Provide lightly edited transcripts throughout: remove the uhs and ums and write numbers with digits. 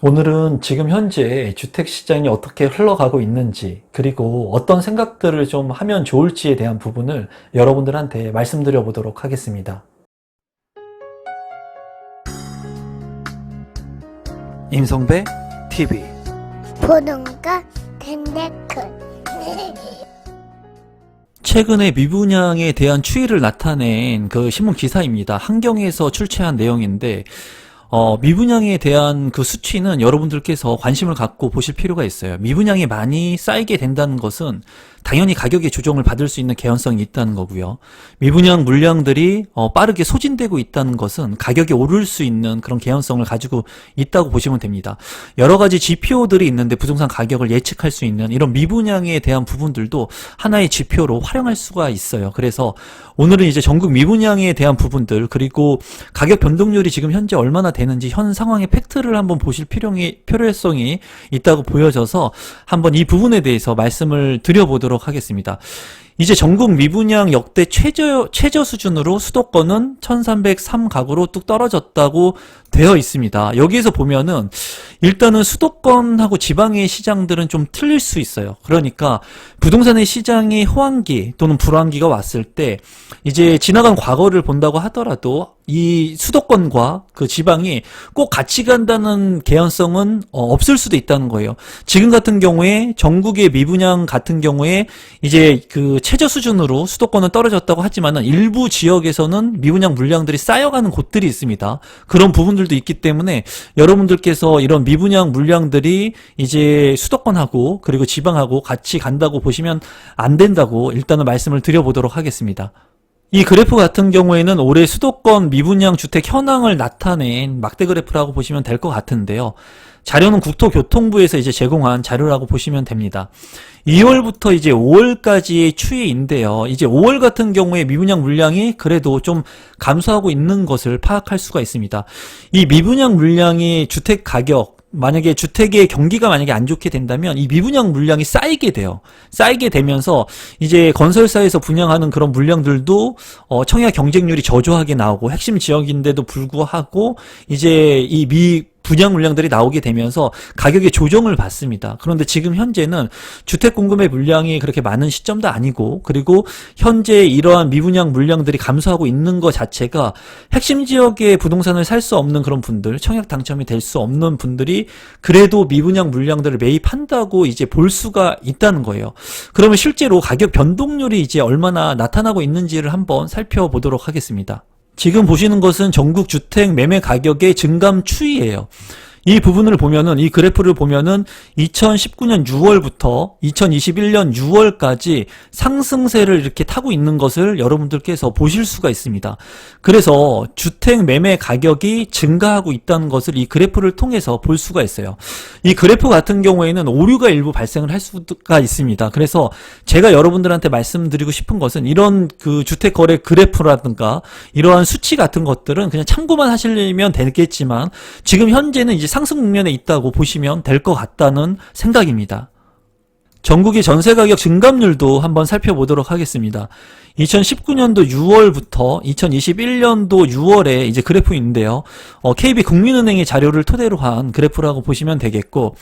오늘은 지금 현재 주택시장이 어떻게 흘러가고 있는지, 그리고 어떤 생각들을 좀 하면 좋을지에 대한 부분을 여러분들한테 말씀드려 보도록 하겠습니다. 임성배 TV. 보동과 덴데크. 최근에 미분양에 대한 추이를 나타낸 그 신문 기사입니다. 한경에서 출처한 내용인데, 미분양에 대한 그 수치는 여러분들께서 관심을 갖고 보실 필요가 있어요. 미분양이 많이 쌓이게 된다는 것은 당연히 가격의 조정을 받을 수 있는 개연성이 있다는 거고요. 미분양 물량들이 빠르게 소진되고 있다는 것은 가격이 오를 수 있는 그런 개연성을 가지고 있다고 보시면 됩니다. 여러 가지 지표들이 있는데 부동산 가격을 예측할 수 있는 이런 미분양에 대한 부분들도 하나의 지표로 활용할 수가 있어요. 그래서 오늘은 이제 전국 미분양에 대한 부분들, 그리고 가격 변동률이 지금 현재 얼마나 되는지 현 상황의 팩트를 한번 보실 필요성이 있다고 보여져서 한번 이 부분에 대해서 말씀을 드려보도록 하겠습니다. 이제 전국 미분양 역대 최저 수준으로 수도권은 1303 가구로 뚝 떨어졌다고 되어 있습니다. 여기에서 보면은 일단은 수도권하고 지방의 시장들은 좀 틀릴 수 있어요. 그러니까 부동산의 시장이 호황기 또는 불황기가 왔을 때 이제 지나간 과거를 본다고 하더라도 이 수도권과 그 지방이 꼭 같이 간다는 개연성은 없을 수도 있다는 거예요. 지금 같은 경우에 전국의 미분양 같은 경우에 이제 그 최저 수준으로 수도권은 떨어졌다고 하지만은 일부 지역에서는 미분양 물량들이 쌓여가는 곳들이 있습니다. 그런 부분들도 있기 때문에 여러분들께서 이런 미분양 물량들이 이제 수도권하고 그리고 지방하고 같이 간다고 보시면 안 된다고 일단은 말씀을 드려보도록 하겠습니다. 이 그래프 같은 경우에는 올해 수도권 미분양 주택 현황을 나타낸 막대 그래프라고 보시면 될 것 같은데요. 자료는 국토교통부에서 이제 제공한 자료라고 보시면 됩니다. 2월부터 이제 5월까지의 추이인데요. 이제 5월 같은 경우에 미분양 물량이 그래도 좀 감소하고 있는 것을 파악할 수가 있습니다. 이 미분양 물량이 주택 가격, 만약에 주택의 경기가 만약에 안 좋게 된다면 이 미분양 물량이 쌓이게 돼요. 쌓이게 되면서 이제 건설사에서 분양하는 그런 물량들도 청약 경쟁률이 저조하게 나오고 핵심 지역인데도 불구하고 이제 이 분양 물량들이 나오게 되면서 가격의 조정을 받습니다. 그런데 지금 현재는 주택 공급의 물량이 그렇게 많은 시점도 아니고, 그리고 현재 이러한 미분양 물량들이 감소하고 있는 것 자체가 핵심 지역의 부동산을 살 수 없는 그런 분들, 청약 당첨이 될 수 없는 분들이 그래도 미분양 물량들을 매입한다고 이제 볼 수가 있다는 거예요. 그러면 실제로 가격 변동률이 이제 얼마나 나타나고 있는지를 한번 살펴보도록 하겠습니다. 지금 보시는 것은 전국 주택 매매 가격의 증감 추이예요. 이 부분을 보면은, 이 그래프를 보면은 2019년 6월부터 2021년 6월까지 상승세를 이렇게 타고 있는 것을 여러분들께서 보실 수가 있습니다. 그래서 주택 매매 가격이 증가하고 있다는 것을 이 그래프를 통해서 볼 수가 있어요. 이 그래프 같은 경우에는 오류가 일부 발생을 할 수가 있습니다. 그래서 제가 여러분들한테 말씀드리고 싶은 것은 이런 그 주택 거래 그래프라든가 이러한 수치 같은 것들은 그냥 참고만 하시려면 되겠지만 지금 현재는 이제 상승 국면에 있다고 보시면 될 것 같다는 생각입니다. 전국의 전세 가격 증감률도 한번 살펴보도록 하겠습니다. 2019년도 6월부터 2021년도 6월에 이제 그래프인데요. KB국민은행의 자료를 토대로 한 그래프라고 보시면 되겠고,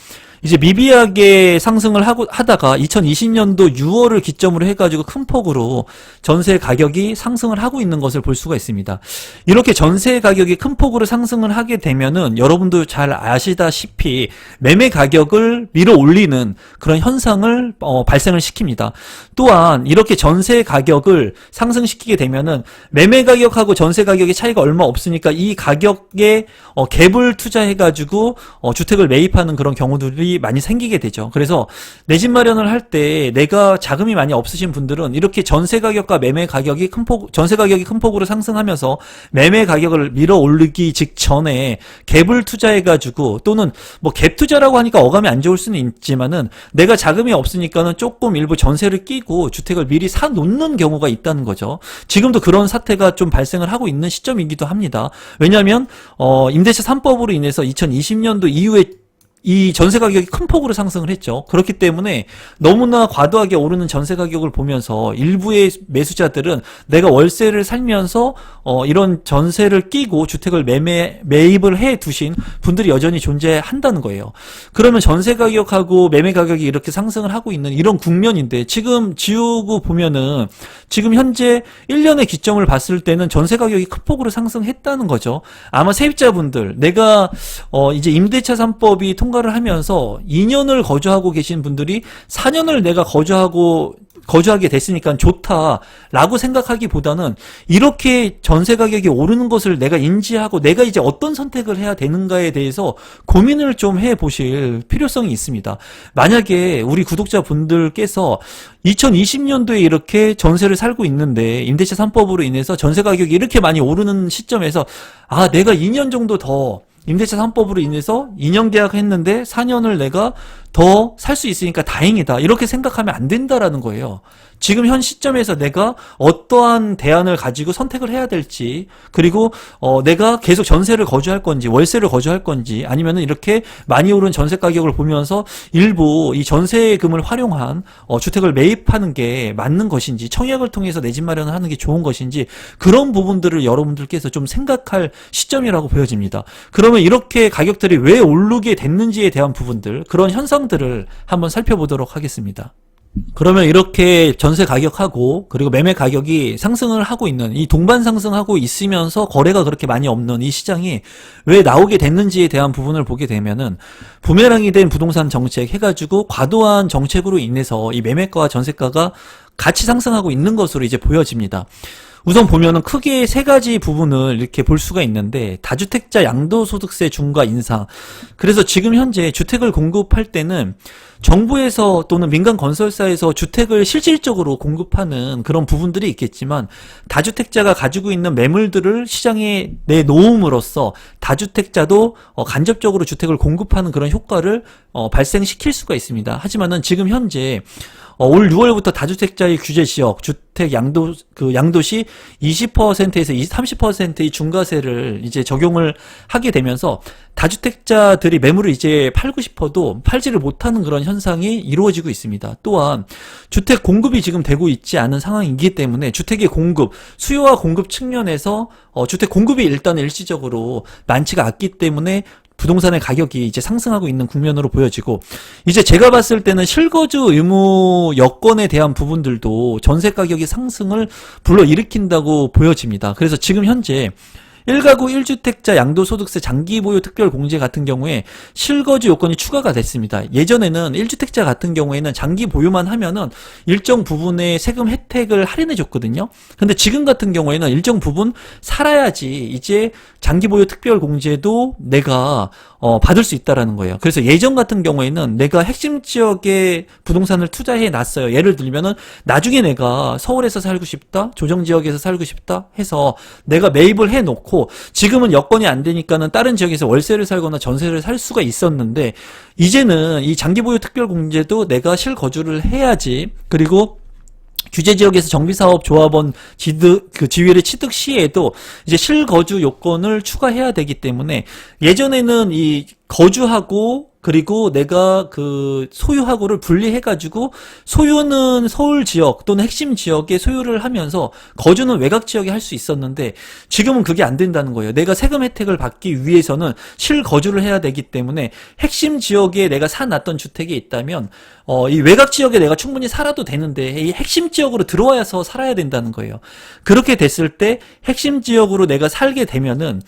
이제 미비하게 상승을 하다가 2020년도 6월을 기점으로 해가지고 큰 폭으로 전세 가격이 상승을 하고 있는 것을 볼 수가 있습니다. 이렇게 전세 가격이 큰 폭으로 상승을 하게 되면은 여러분도 잘 아시다시피 매매 가격을 밀어 올리는 그런 현상을 발생을 시킵니다. 또한 이렇게 전세 가격을 상승시키게 되면은 매매 가격하고 전세 가격의 차이가 얼마 없으니까 이 가격에 갭을 투자해가지고 주택을 매입하는 그런 경우들이 많이 생기게 되죠. 그래서 내 집 마련을 할 때 내가 자금이 많이 없으신 분들은 이렇게 전세 가격과 매매 가격이 전세 가격이 큰 폭으로 상승하면서 매매 가격을 밀어 올리기 직전에 갭을 투자해가지고, 또는 뭐 갭 투자라고 하니까 어감이 안 좋을 수는 있지만은 내가 자금이 없으니까는 조금 일부 전세를 끼고 주택을 미리 사 놓는 경우가 있다는 거죠. 지금도 그런 사태가 좀 발생을 하고 있는 시점이기도 합니다. 왜냐하면 임대차 3법으로 인해서 2020년도 이후에 이 전세 가격이 큰 폭으로 상승을 했죠. 그렇기 때문에 너무나 과도하게 오르는 전세 가격을 보면서 일부의 매수자들은 내가 월세를 살면서 이런 전세를 끼고 주택을 매입을 해 두신 분들이 여전히 존재한다는 거예요. 그러면 전세 가격하고 매매 가격이 이렇게 상승을 하고 있는 이런 국면인데 지금 지우고 보면은 지금 현재 1년의 기점을 봤을 때는 전세 가격이 큰 폭으로 상승했다는 거죠. 아마 세입자분들 내가 이제 임대차 3법이 통과를 하면서 2년을 거주하고 계신 분들이 4년을 내가 거주하게 됐으니까 좋다라고 생각하기보다는 이렇게 전세 가격이 오르는 것을 내가 인지하고 내가 이제 어떤 선택을 해야 되는가에 대해서 고민을 좀 해보실 필요성이 있습니다. 만약에 우리 구독자분들께서 2020년도에 이렇게 전세를 살고 있는데 임대차 3법으로 인해서 전세 가격이 이렇게 많이 오르는 시점에서 내가 2년 정도 더 임대차 3법으로 인해서 2년 계약했는데 4년을 내가 더 살 수 있으니까 다행이다. 이렇게 생각하면 안 된다라는 거예요. 지금 현 시점에서 내가 어떠한 대안을 가지고 선택을 해야 될지, 그리고 내가 계속 전세를 거주할 건지 월세를 거주할 건지, 아니면은 이렇게 많이 오른 전세 가격을 보면서 일부 이 전세금을 활용한 주택을 매입하는 게 맞는 것인지, 청약을 통해서 내 집 마련을 하는 게 좋은 것인지, 그런 부분들을 여러분들께서 좀 생각할 시점이라고 보여집니다. 그러면 이렇게 가격들이 왜 오르게 됐는지에 대한 부분들, 그런 현상들을 한번 살펴보도록 하겠습니다. 그러면 이렇게 전세 가격하고 그리고 매매 가격이 상승을 하고 있는, 이 동반 상승하고 있으면서 거래가 그렇게 많이 없는 이 시장이 왜 나오게 됐는지에 대한 부분을 보게 되면은, 부메랑이 된 부동산 정책 해가지고 과도한 정책으로 인해서 이 매매가와 전세가가 같이 상승하고 있는 것으로 이제 보여집니다. 우선 보면은 크게 세 가지 부분을 이렇게 볼 수가 있는데, 다주택자 양도소득세 중과 인상. 그래서 지금 현재 주택을 공급할 때는 정부에서 또는 민간 건설사에서 주택을 실질적으로 공급하는 그런 부분들이 있겠지만, 다주택자가 가지고 있는 매물들을 시장에 내놓음으로써 다주택자도 간접적으로 주택을 공급하는 그런 효과를 발생시킬 수가 있습니다. 하지만은 지금 현재 올 6월부터 다주택자의 규제 지역 주택 양도시 20%에서 30%의 중과세를 이제 적용을 하게 되면서 다주택자들이 매물을 이제 팔고 싶어도 팔지를 못하는 그런 현상이 이루어지고 있습니다. 또한 주택 공급이 지금 되고 있지 않은 상황이기 때문에 주택의 공급, 수요와 공급 측면에서 주택 공급이 일단 일시적으로 많지가 않기 때문에 부동산의 가격이 이제 상승하고 있는 국면으로 보여지고, 이제 제가 봤을 때는 실거주 의무 여건에 대한 부분들도 전세 가격의 상승을 불러일으킨다고 보여집니다. 그래서 지금 현재 1가구 1주택자 양도소득세 장기보유 특별공제 같은 경우에 실거주 요건이 추가가 됐습니다. 예전에는 1주택자 같은 경우에는 장기 보유만 하면은 일정 부분의 세금 혜택을 할인해 줬거든요. 근데 지금 같은 경우에는 일정 부분 살아야지 이제 장기보유 특별공제도 내가 받을 수 있다라는 거예요. 그래서 예전 같은 경우에는 내가 핵심 지역에 부동산을 투자해 놨어요. 예를 들면은 나중에 내가 서울에서 살고 싶다, 조정지역에서 살고 싶다 해서 내가 매입을 해 놓고, 지금은 여건이 안 되니까는 다른 지역에서 월세를 살거나 전세를 살 수가 있었는데, 이제는 이 장기보유 특별공제도 내가 실거주를 해야지, 그리고 규제지역에서 정비사업 조합원 지위를 취득 시에도 이제 실거주 요건을 추가해야 되기 때문에, 예전에는 이 거주하고 그리고 내가 그 소유하고를 분리해가지고 소유는 서울 지역 또는 핵심 지역에 소유를 하면서 거주는 외곽 지역에 할 수 있었는데, 지금은 그게 안 된다는 거예요. 내가 세금 혜택을 받기 위해서는 실거주를 해야 되기 때문에 핵심 지역에 내가 사놨던 주택이 있다면 이 외곽 지역에 내가 충분히 살아도 되는데 이 핵심 지역으로 들어와서 살아야 된다는 거예요. 그렇게 됐을 때 핵심 지역으로 내가 살게 되면은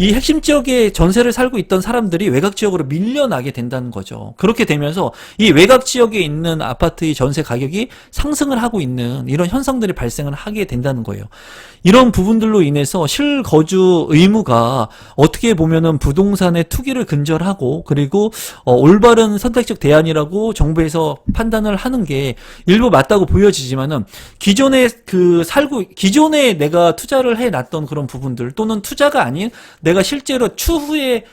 이 핵심 지역에 전세를 살고 있던 사람들이 외곽 지역으로 밀려나게 된다는 거죠. 그렇게 되면서 이 외곽 지역에 있는 아파트의 전세 가격이 상승을 하고 있는 이런 현상들이 발생을 하게 된다는 거예요. 이런 부분들로 인해서 실거주 의무가 어떻게 보면은 부동산의 투기를 근절하고, 그리고 올바른 선택적 대안이라고 정부에서 판단을 하는 게 일부 맞다고 보여지지만은, 기존에 내가 투자를 해놨던 그런 부분들, 또는 투자가 아닌 내가 실제로 추후에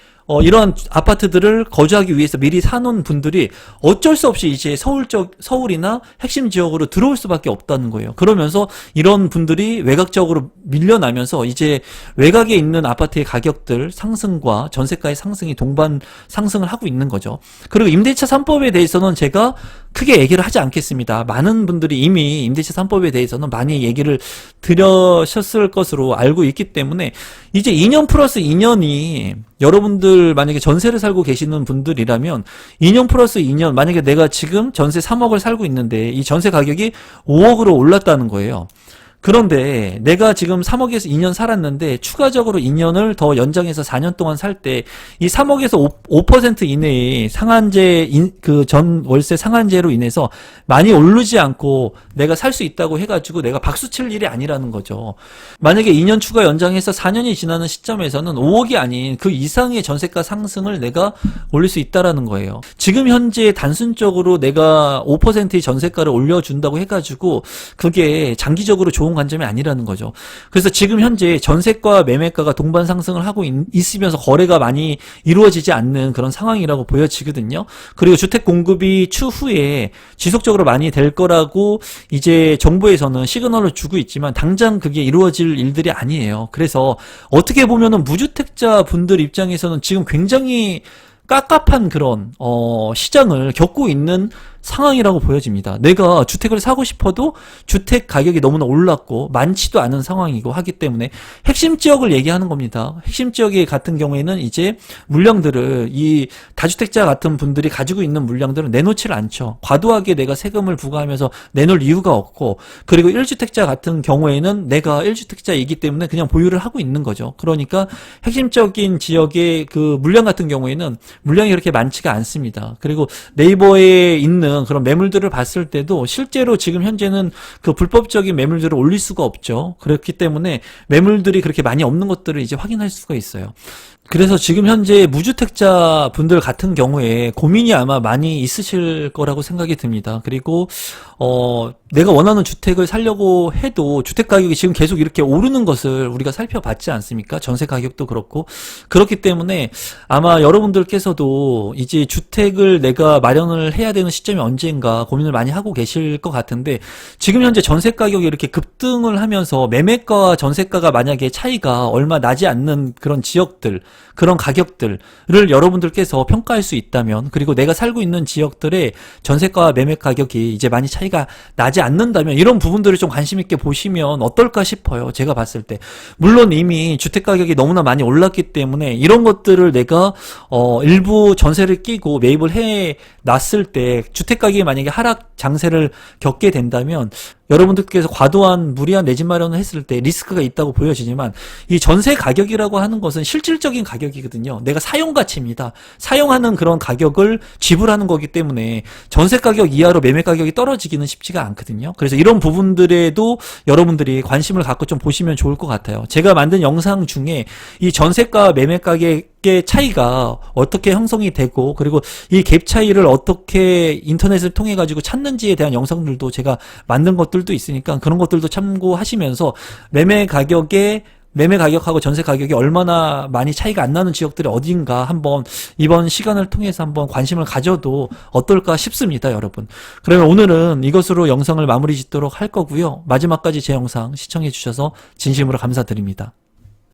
이런 아파트들을 거주하기 위해서 미리 사놓은 분들이 어쩔 수 없이 이제 서울이나 핵심 지역으로 들어올 수밖에 없다는 거예요. 그러면서 이런 분들이 외곽적으로 밀려나면서 이제 외곽에 있는 아파트의 가격들 상승과 전세가의 상승이 동반 상승을 하고 있는 거죠. 그리고 임대차 3법에 대해서는 제가 크게 얘기를 하지 않겠습니다. 많은 분들이 이미 임대차 3법에 대해서는 많이 얘기를 들으셨을 것으로 알고 있기 때문에 이제 2년 플러스 2년이 여러분들 만약에 전세를 살고 계시는 분들이라면 2년 플러스 2년, 만약에 내가 지금 전세 3억을 살고 있는데 이 전세 가격이 5억으로 올랐다는 거예요. 그런데 내가 지금 3억에서 2년 살았는데 추가적으로 2년을 더 연장해서 4년 동안 살 때 이 3억에서 5% 이내의 상한제, 그 전 월세 상한제로 인해서 많이 오르지 않고 내가 살 수 있다고 해가지고 내가 박수 칠 일이 아니라는 거죠. 만약에 2년 추가 연장해서 4년이 지나는 시점에서는 5억이 아닌 그 이상의 전세가 상승을 내가 올릴 수 있다라는 거예요. 지금 현재 단순적으로 내가 5%의 전세가를 올려준다고 해가지고 그게 장기적으로 좋은 관점이 아니라는 거죠. 그래서 지금 현재 전세가 매매가가 동반 상승을 하고 있으면서 거래가 많이 이루어지지 않는 그런 상황이라고 보여지거든요. 그리고 주택 공급이 추후에 지속적으로 많이 될 거라고 이제 정부에서는 시그널을 주고 있지만 당장 그게 이루어질 일들이 아니에요. 그래서 어떻게 보면은 무주택자 분들 입장에서는 지금 굉장히 깝깝한 그런 시장을 겪고 있는 상황이라고 보여집니다. 내가 주택을 사고 싶어도 주택 가격이 너무나 올랐고 많지도 않은 상황이고 하기 때문에 핵심 지역을 얘기하는 겁니다. 핵심 지역에 같은 경우에는 이제 물량들을 이 다주택자 같은 분들이 가지고 있는 물량들을 내놓지를 않죠. 과도하게 내가 세금을 부과하면서 내놓을 이유가 없고, 그리고 1주택자 같은 경우에는 내가 1주택자이기 때문에 그냥 보유를 하고 있는 거죠. 그러니까 핵심적인 지역의 그 물량 같은 경우에는 물량이 그렇게 많지가 않습니다. 그리고 네이버에 있는 그런 매물들을 봤을 때도 실제로 지금 현재는 그 불법적인 매물들을 올릴 수가 없죠. 그렇기 때문에 매물들이 그렇게 많이 없는 것들을 이제 확인할 수가 있어요. 그래서 지금 현재 무주택자 분들 같은 경우에 고민이 아마 많이 있으실 거라고 생각이 듭니다. 그리고 내가 원하는 주택을 사려고 해도 주택 가격이 지금 계속 이렇게 오르는 것을 우리가 살펴봤지 않습니까? 전세 가격도 그렇고. 그렇기 때문에 아마 여러분들께서도 이제 주택을 내가 마련을 해야 되는 시점이 언젠가 고민을 많이 하고 계실 것 같은데, 지금 현재 전세 가격이 이렇게 급등을 하면서 매매가와 전세가가 만약에 차이가 얼마 나지 않는 그런 지역들, 그런 가격들을 여러분들께서 평가할 수 있다면, 그리고 내가 살고 있는 지역들의 전세가와 매매 가격이 이제 많이 차이가 나지 않는다면 이런 부분들을 좀 관심 있게 보시면 어떨까 싶어요. 제가 봤을 때. 물론 이미 주택 가격이 너무나 많이 올랐기 때문에 이런 것들을 내가 일부 전세를 끼고 매입을 해 놨을 때 주택 가격이 만약에 하락 장세를 겪게 된다면 여러분들께서 과도한 무리한 내 집 마련을 했을 때 리스크가 있다고 보여지지만, 이 전세 가격이라고 하는 것은 실질적인 가격이거든요. 내가 사용 가치입니다. 사용하는 그런 가격을 지불하는 거기 때문에 전세 가격 이하로 매매 가격이 떨어지기는 쉽지가 않거든요. 그래서 이런 부분들에도 여러분들이 관심을 갖고 좀 보시면 좋을 것 같아요. 제가 만든 영상 중에 이 전세가 매매 가격의 차이가 어떻게 형성이 되고, 그리고 이 갭 차이를 어떻게 인터넷을 통해 가지고 찾는지에 대한 영상들도 제가 만든 것들도 있으니까 그런 것들도 참고하시면서 매매 가격하고 전세 가격이 얼마나 많이 차이가 안 나는 지역들이 어딘가 한번 이번 시간을 통해서 한번 관심을 가져도 어떨까 싶습니다, 여러분. 그러면 오늘은 이것으로 영상을 마무리 짓도록 할 거고요. 마지막까지 제 영상 시청해 주셔서 진심으로 감사드립니다.